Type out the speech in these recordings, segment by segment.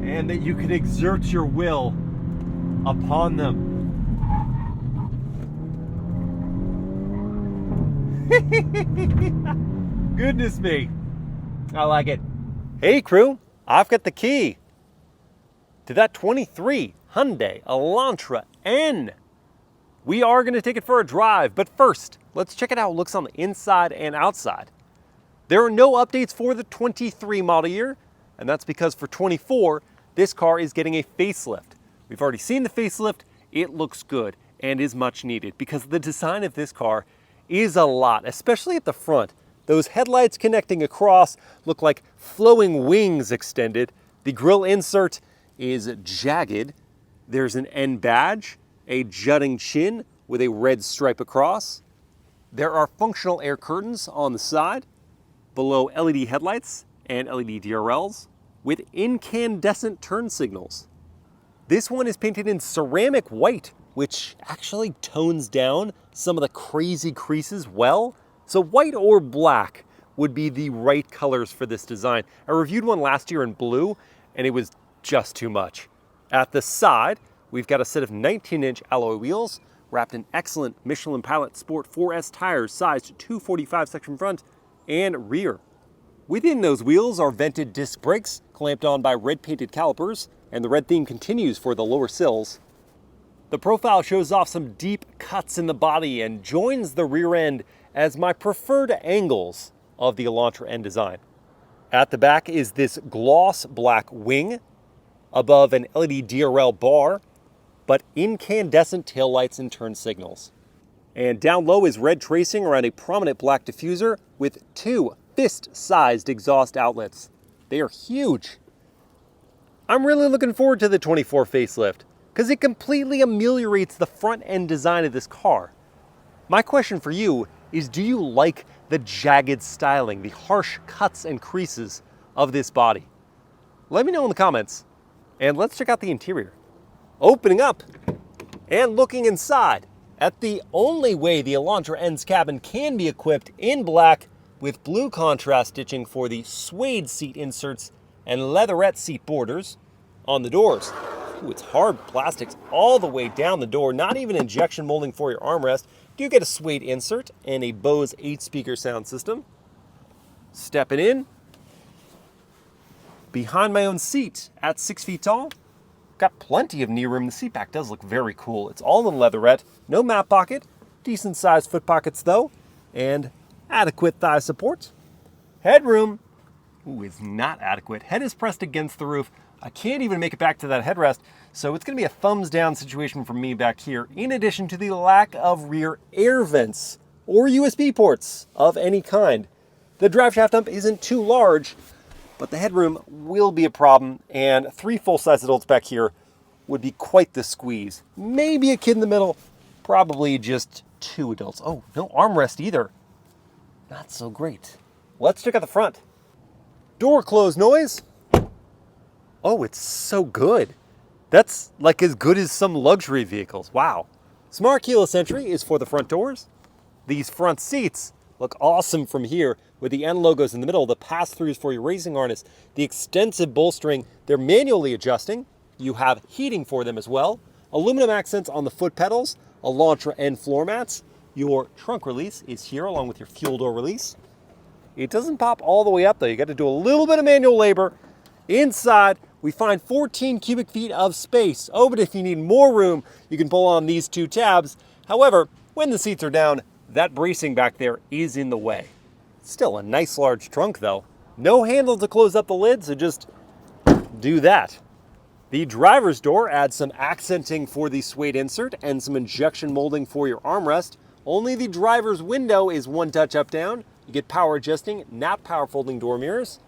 and that you can exert your will upon them. Goodness me, I like it. Hey crew, I've got the key to that 23 Hyundai Elantra N. We are going to take it for a drive, but first, let's check out how it looks on the inside and outside. There are no updates for the 23 model year, and that's because for 24, this car is getting a facelift. We've already seen the facelift. It looks good and is much needed because the design of this car is a lot, especially at the front. Those headlights connecting across look like flowing wings extended. The grille insert is jagged. There's an N badge, a jutting chin with a red stripe across. There are functional air curtains on the side, below LED headlights and LED DRLs with incandescent turn signals. This one is painted in ceramic white, which actually tones down some of the crazy creases well. So white or black would be the right colors for this design. I reviewed one last year in blue and it was just too much. At the side, we've got a set of 19-inch alloy wheels wrapped in excellent Michelin Pilot Sport 4S tires sized 245 section front and rear. Within those wheels are vented disc brakes clamped on by red painted calipers, and the red theme continues for the lower sills. The profile shows off some deep cuts in the body and joins the rear end as my preferred angles of the Elantra N design. At the back is this gloss black wing above an LED DRL bar, but incandescent taillights and turn signals. And down low is red tracing around a prominent black diffuser with two fist-sized exhaust outlets. They are huge. I'm really looking forward to the 24 facelift because it completely ameliorates the front end design of this car. My question for you is, do you like the jagged styling, the harsh cuts and creases of this body? Let me know in the comments, and let's check out the interior. Opening up and looking inside at the only way the Elantra N's cabin can be equipped in black with blue contrast stitching for the suede seat inserts and leatherette seat borders on the doors. Ooh, it's hard plastics all the way down the door, not even injection molding for your armrest. You get a suede insert and a Bose 8-speaker sound system. Stepping in, behind my own seat at 6 feet tall, got plenty of knee room. The seat back does look very cool. It's all in leatherette, no map pocket, decent sized foot pockets though, and adequate thigh support. Headroom, ooh, is not adequate. Head is pressed against the roof. I can't even make it back to that headrest, so it's gonna be a thumbs down situation for me back here, in addition to the lack of rear air vents or USB ports of any kind. The drive shaft dump isn't too large, but the headroom will be a problem, and 3 full-size adults back here would be quite the squeeze. Maybe a kid in the middle, probably just 2 adults. Oh, no armrest either. Not so great. Let's check out the front. Door close noise. Oh, it's so good. That's like as good as some luxury vehicles. Wow. Smart keyless entry is for the front doors. These front seats look awesome from here with the N logos in the middle, the pass-throughs for your racing harness, the extensive bolstering. They're manually adjusting. You have heating for them as well. Aluminum accents on the foot pedals, Elantra N floor mats. Your trunk release is here along with your fuel door release. It doesn't pop all the way up though. You got to do a little bit of manual labor. Inside, we find 14 cubic feet of space. Oh, but if you need more room, you can pull on these 2 tabs. However, when the seats are down, that bracing back there is in the way. Still a nice large trunk though. No handle to close up the lid, so just do that. The driver's door adds some accenting for the suede insert and some injection molding for your armrest. Only the driver's window is 1 touch up down. You get power adjusting, not power folding door mirrors.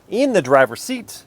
In the driver's seat,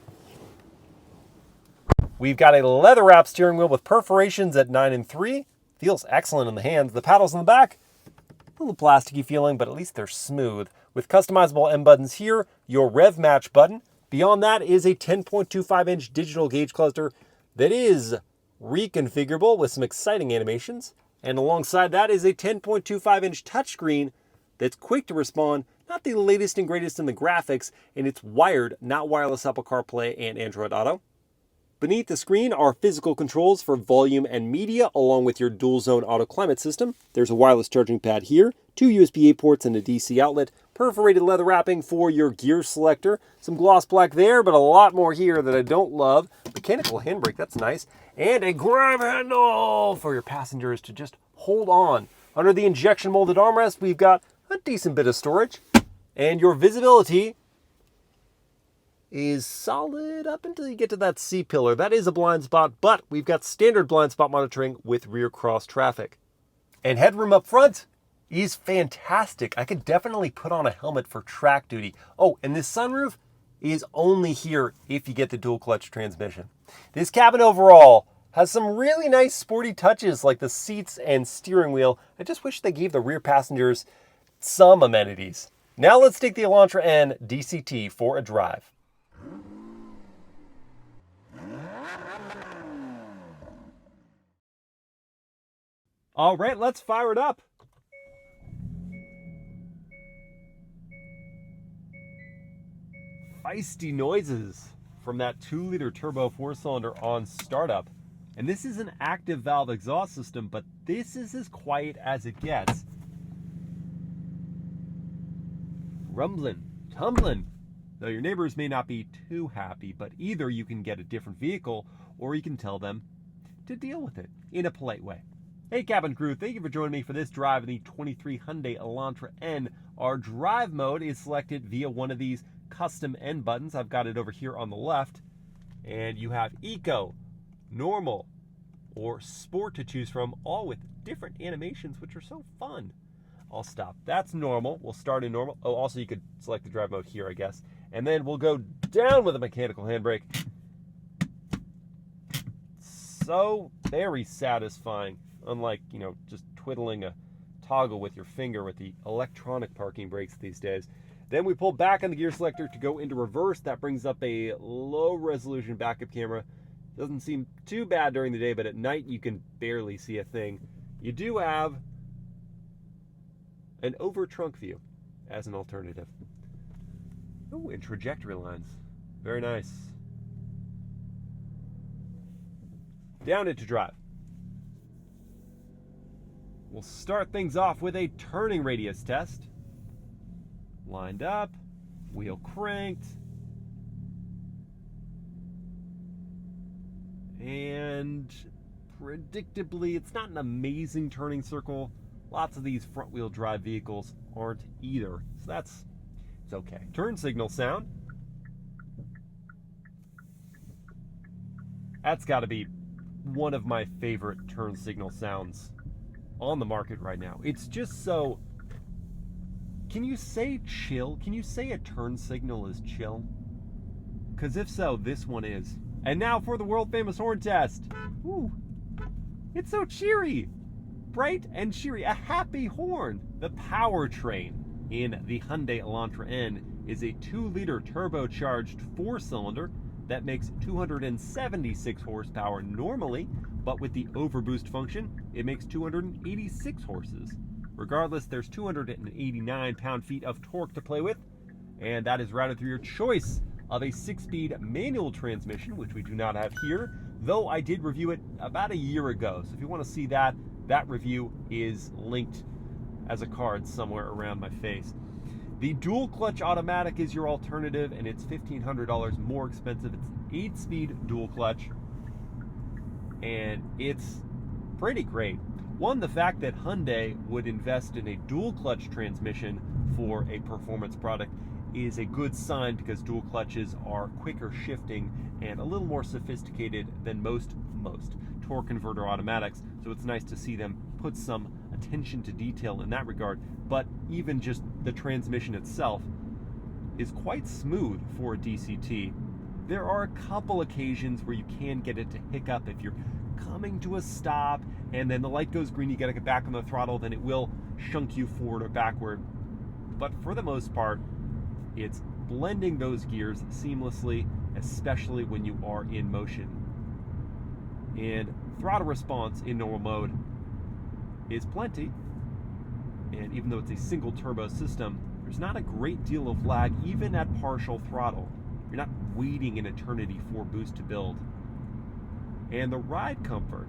we've got a leather wrap steering wheel with perforations at 9 and 3. Feels excellent in the hands. The paddles in the back, a little plasticky feeling, but at least they're smooth. With customizable M buttons here, your rev match button. Beyond that is a 10.25-inch digital gauge cluster that is reconfigurable with some exciting animations. And alongside that is a 10.25-inch touchscreen that's quick to respond Not the latest and greatest in the graphics, and it's wired, not wireless Apple CarPlay and Android Auto. Beneath the screen are physical controls for volume and media, along with your dual zone auto climate system. There's a wireless charging pad here, 2 USB-A ports and a DC outlet, perforated leather wrapping for your gear selector, some gloss black there, but a lot more here that I don't love. Mechanical handbrake, that's nice, and a grab handle for your passengers to just hold on. Under the injection molded armrest, we've got a decent bit of storage, and your visibility is solid up until you get to that C-pillar. That is a blind spot, but we've got standard blind spot monitoring with rear cross traffic. And headroom up front is fantastic. I could definitely put on a helmet for track duty. Oh, and this sunroof is only here if you get the dual clutch transmission. This cabin overall has some really nice sporty touches like the seats and steering wheel. I just wish they gave the rear passengers some amenities. Now let's take the Elantra N DCT for a drive. All right, let's fire it up. Feisty noises from that 2-liter turbo 4-cylinder on startup. And this is an active valve exhaust system, but this is as quiet as it gets. Rumbling, tumbling. Though your neighbors may not be too happy, but either you can get a different vehicle or you can tell them to deal with it in a polite way. Hey cabin crew, thank you for joining me for this drive in the 23 Hyundai Elantra N. Our drive mode is selected via one of these custom N buttons. I've got it over here on the left. And you have Eco, Normal, or Sport to choose from, all with different animations, which are so fun. I'll stop. That's normal. We'll start in normal. Oh, also you could select the drive mode here, I guess. And then we'll go down with a mechanical handbrake. So very satisfying. Unlike, just twiddling a toggle with your finger with the electronic parking brakes these days. Then we pull back on the gear selector to go into reverse. That brings up a low resolution backup camera. Doesn't seem too bad during the day, but at night you can barely see a thing. You do have an over trunk view as an alternative. Oh, and trajectory lines. Very nice. Down into drive. We'll start things off with a turning radius test. Lined up, wheel cranked, and predictably, it's not an amazing turning circle. Lots of these front-wheel drive vehicles aren't either, so it's okay. Turn signal sound. That's got to be one of my favorite turn signal sounds on the market right now. It's just so... Can you say chill? Can you say a turn signal is chill? Because if so, this one is. And now for the world-famous horn test. Ooh, it's so cheery. Bright and cheery. A happy horn. The Powertrain in the Hyundai Elantra N is a 2-liter turbocharged 4-cylinder that makes 276 horsepower normally, but with the overboost function, it makes 286 horses. Regardless, there's 289 pound-feet of torque to play with, and that is routed through your choice of a 6-speed manual transmission, which we do not have here, though I did review it about a year ago. So if you want to see that, that review is linked as a card somewhere around my face. The dual clutch automatic is your alternative, and it's $1,500 more expensive. It's an 8-speed dual clutch, and it's pretty great. One, the fact that Hyundai would invest in a dual clutch transmission for a performance product is a good sign, because dual clutches are quicker shifting and a little more sophisticated than most torque converter automatics. So it's nice to see them put some attention to detail in that regard. But even just the transmission itself is quite smooth for a DCT. There are a couple occasions where you can get it to hiccup if you're coming to a stop and then the light goes green, you gotta get back on the throttle, then it will shunk you forward or backward. But for the most part, it's blending those gears seamlessly, especially when you are in motion. And throttle response in normal mode is plenty. And even though it's a single turbo system, There's not a great deal of lag even at partial throttle. You're not waiting an eternity for boost to build. And the ride comfort.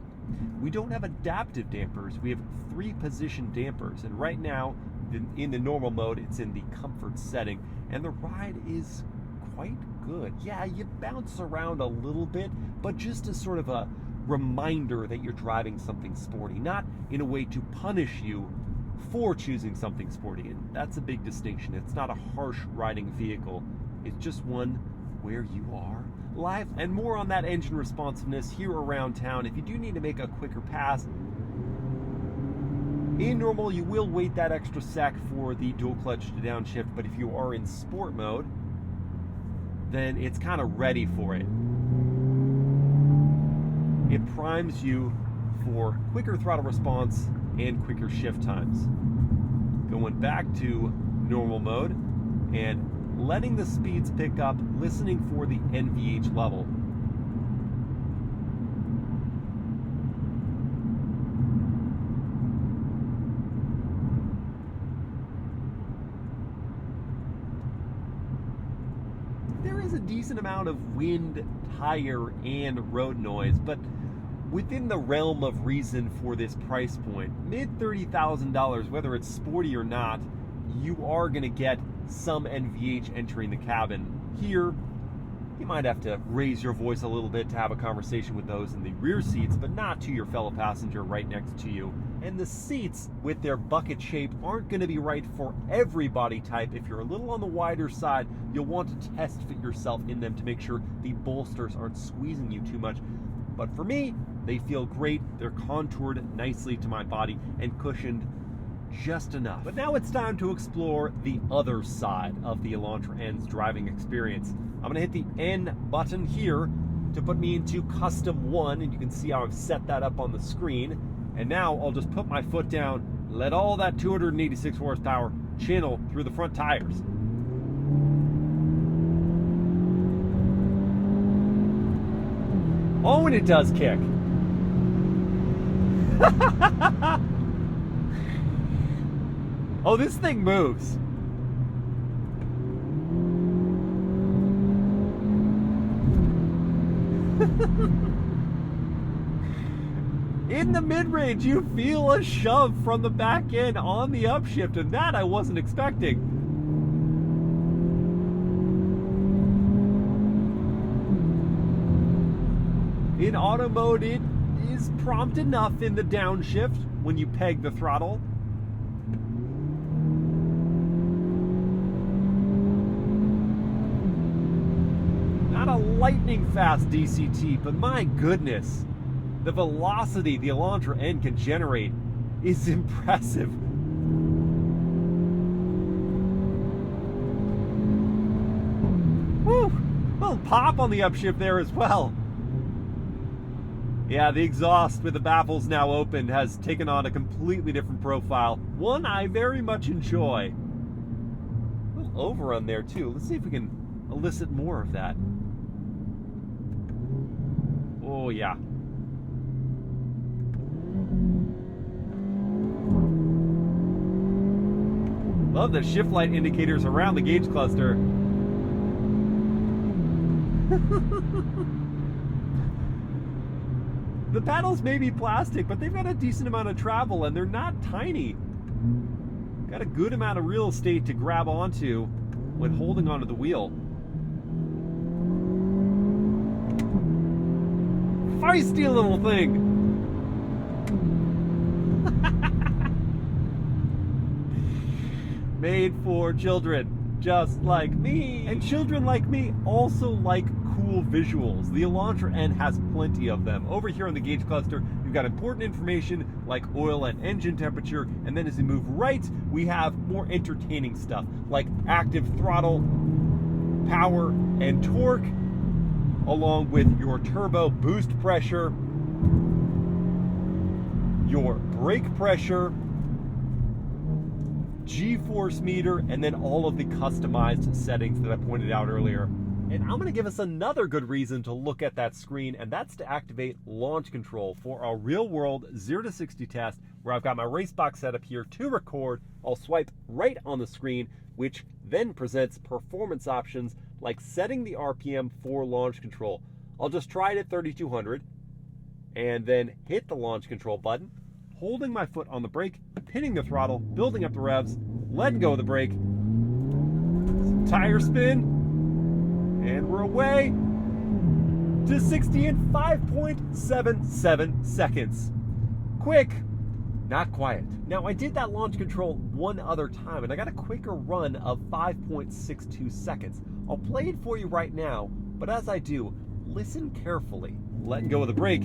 We don't have adaptive dampers. We have 3-position dampers. And right now, in the normal mode, it's in the comfort setting. And the ride is quite good. Yeah, you bounce around a little bit, but just as sort of a reminder that you're driving something sporty, not in a way to punish you for choosing something sporty. And that's a big distinction. It's not a harsh riding vehicle. It's just one where you are live. And more on that engine responsiveness here around town. If you do need to make a quicker pass, in normal you will wait that extra sec for the dual clutch to downshift, but if you are in sport mode, then it's kind of ready for it. It primes you for quicker throttle response and quicker shift times. Going back to normal mode and letting the speeds pick up, listening for the NVH level. There is a decent amount of wind, tire, and road noise, but within the realm of reason for this price point. Mid $30,000, whether it's sporty or not, you are going to get some NVH entering the cabin. Here, you might have to raise your voice a little bit to have a conversation with those in the rear seats, but not to your fellow passenger right next to you. And the seats, with their bucket shape, aren't going to be right for every body type. If you're a little on the wider side, you'll want to test fit yourself in them to make sure the bolsters aren't squeezing you too much. But for me, they feel great. They're contoured nicely to my body and cushioned just enough. But now it's time to explore the other side of the Elantra N's driving experience. I'm gonna hit the N button here to put me into custom 1, and you can see how I've set that up on the screen. And now I'll just put my foot down, let all that 286 horsepower channel through the front tires. Oh, and it does kick. Oh, this thing moves. In the mid-range, you feel a shove from the back end on the upshift, and that I wasn't expecting. In auto mode, it is prompt enough in the downshift when you peg the throttle. Not a lightning fast DCT, but my goodness, the velocity the Elantra N can generate is impressive. Woo! A little pop on the upshift there as well. Yeah, the exhaust with the baffles now open has taken on a completely different profile. One I very much enjoy. A little overrun there too. Let's see if we can elicit more of that. Oh yeah. Love the shift light indicators around the gauge cluster. The paddles may be plastic, but they've got a decent amount of travel and they're not tiny. Got a good amount of real estate to grab onto when holding onto the wheel. Feisty little thing. Made for children just like me. And children like me also like cool visuals. The Elantra N has plenty of them. Over here on the gauge cluster, we've got important information like oil and engine temperature, and then as we move right, we have more entertaining stuff like active throttle, power, and torque, along with your turbo boost pressure, your brake pressure, G-force meter, and then all of the customized settings that I pointed out earlier. And I'm going to give us another good reason to look at that screen, and that's to activate launch control for a real-world 0 to 60 test where I've got my race box set up here to record. I'll swipe right on the screen, which then presents performance options like setting the RPM for launch control. I'll just try it at 3,200 and then hit the launch control button, holding my foot on the brake, pinning the throttle, building up the revs, letting go of the brake, tire spin, and we're away to 60 in 5.77 seconds. Quick, not quiet. Now, I did that launch control one other time, and I got a quicker run of 5.62 seconds. I'll play it for you right now, but as I do, listen carefully. Letting go of the brake.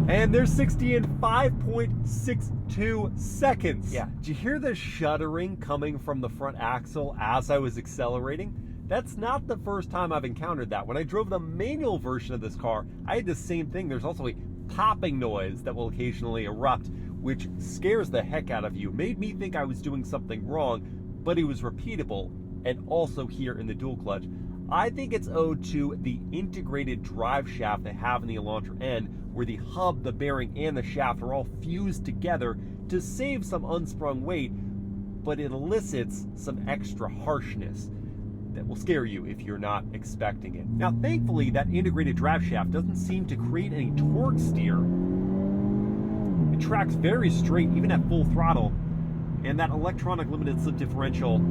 And there's 60 in 5.62 seconds. Yeah, did you hear the shuddering coming from the front axle as I was accelerating? That's not the first time I've encountered that. When I drove the manual version of this car, I had the same thing. There's also a popping noise that will occasionally erupt, which scares the heck out of you. Made me think I was doing something wrong, but it was repeatable, and also here in the dual clutch. I think it's owed to the integrated drive shaft they have in the Elantra N, where the hub, the bearing, and the shaft are all fused together to save some unsprung weight, but it elicits some extra harshness that will scare you if you're not expecting it. Now, thankfully, that integrated drive shaft doesn't seem to create any torque steer. It tracks very straight, even at full throttle, and that electronic limited slip differential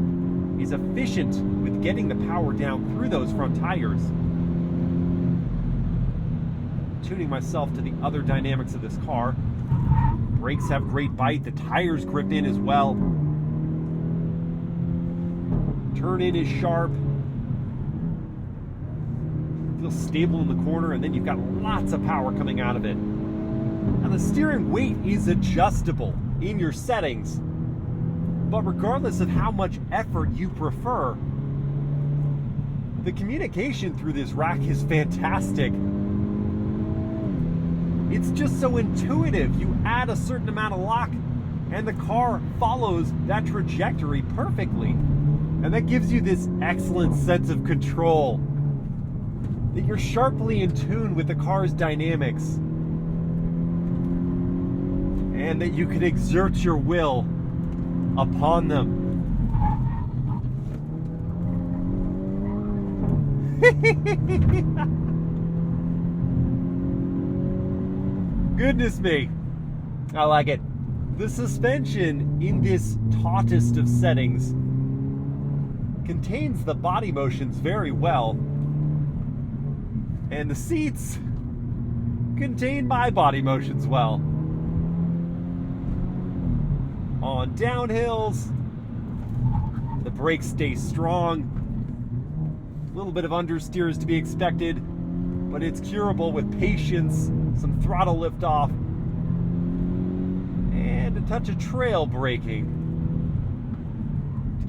is efficient with getting the power down through those front tires. Tuning myself to the other dynamics of this car. Brakes have great bite, the tires grip in as well. Turn in is sharp. Feels stable in the corner, and then you've got lots of power coming out of it. Now the steering weight is adjustable in your settings, but regardless of how much effort you prefer, the communication through this rack is fantastic. It's just so intuitive. You add a certain amount of lock, and the car follows that trajectory perfectly. And that gives you this excellent sense of control, that you're sharply in tune with the car's dynamics, and that you can exert your will upon them. Goodness me, I like it. The suspension in this tautest of settings contains the body motions very well, and the seats contain my body motions well. On downhills, the brakes stay strong. A little bit of understeer is to be expected, but it's curable with patience, some throttle lift off, and a touch of trail braking.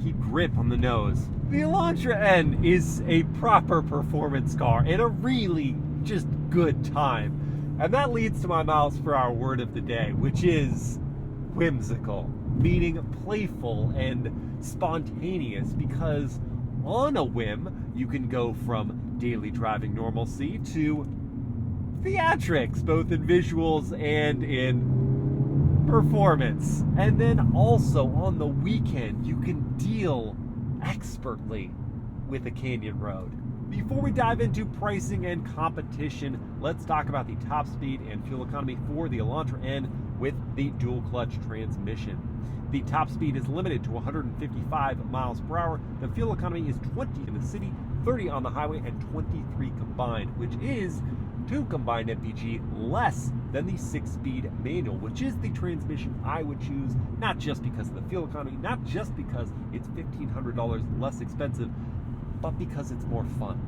Keep grip on the nose. The Elantra N is a proper performance car and a really just good time. And that leads to my MilesPerHr word of the day, which is whimsical, meaning playful and spontaneous, because on a whim, you can go from daily driving normalcy to theatrics, both in visuals and in performance. And then also on the weekend, you can deal expertly with a canyon road. Before we dive into pricing and competition, let's talk about the top speed and fuel economy for the Elantra N with the dual clutch transmission. The top speed is limited to 155 miles per hour. The fuel economy is 20 in the city, 30 on the highway, and 23 combined, which is 2 combined MPG less than the 6-speed manual, which is the transmission I would choose, not just because of the fuel economy, not just because it's $1,500 less expensive, but because it's more fun.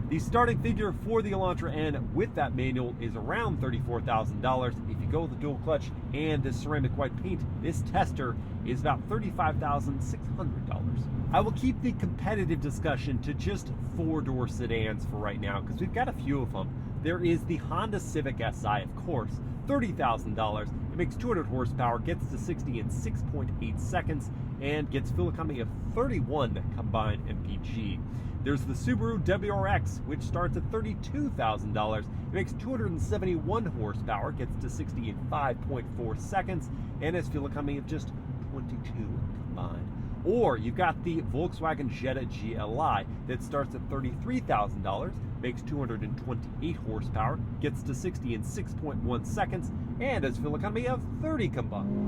The starting figure for the Elantra N with that manual is around $34,000. If you go with the dual clutch and the ceramic white paint, this tester is about $35,600. I will keep the competitive discussion to just 4-door sedans for right now, because we've got a few of them. There is the Honda Civic Si, of course, $30,000. It makes 200 horsepower, gets to 60 in 6.8 seconds, and gets fuel economy of 31 combined mpg. There's the Subaru WRX, which starts at $32,000. It makes 271 horsepower, gets to 60 in 5.4 seconds, and has fuel economy of just 22 combined. Or you've got the Volkswagen Jetta GLI that starts at $33,000, makes 228 horsepower, gets to 60 in 6.1 seconds, and has fuel economy of 30 combined.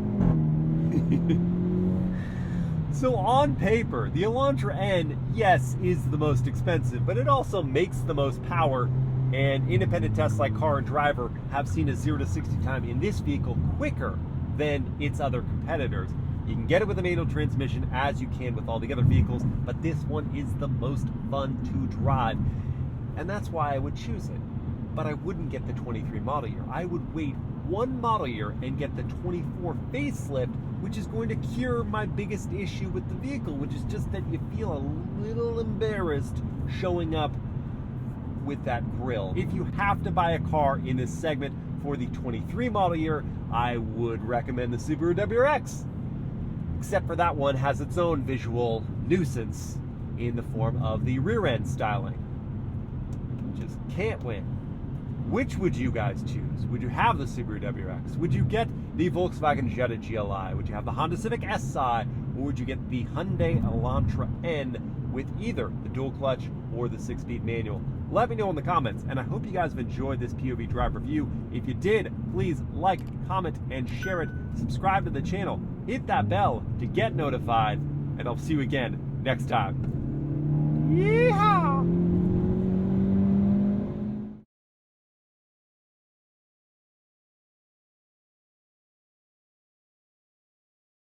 So on paper, the Elantra N, yes, is the most expensive, but it also makes the most power, and independent tests like Car and Driver have seen a 0 to 60 time in this vehicle quicker than its other competitors. You can get it with a manual transmission as you can with all the other vehicles, but this one is the most fun to drive, and that's why I would choose it. But I wouldn't get the 23 model year. I would wait one model year and get the 24 facelift, which is going to cure my biggest issue with the vehicle, which is just that you feel a little embarrassed showing up with that grille. If you have to buy a car in this segment for the 23 model year, I would recommend the Subaru WRX. Except for that one has its own visual nuisance in the form of the rear end styling. Just can't win. Which would you guys choose? Would you have the Subaru WRX? Would you get the Volkswagen Jetta GLI? Would you have the Honda Civic Si? Or would you get the Hyundai Elantra N with either the dual clutch or the 6-speed manual? Let me know in the comments, and I hope you guys have enjoyed this POV drive review. If you did, please like, comment, and share it. Subscribe to the channel. Hit that bell to get notified, and I'll see you again next time.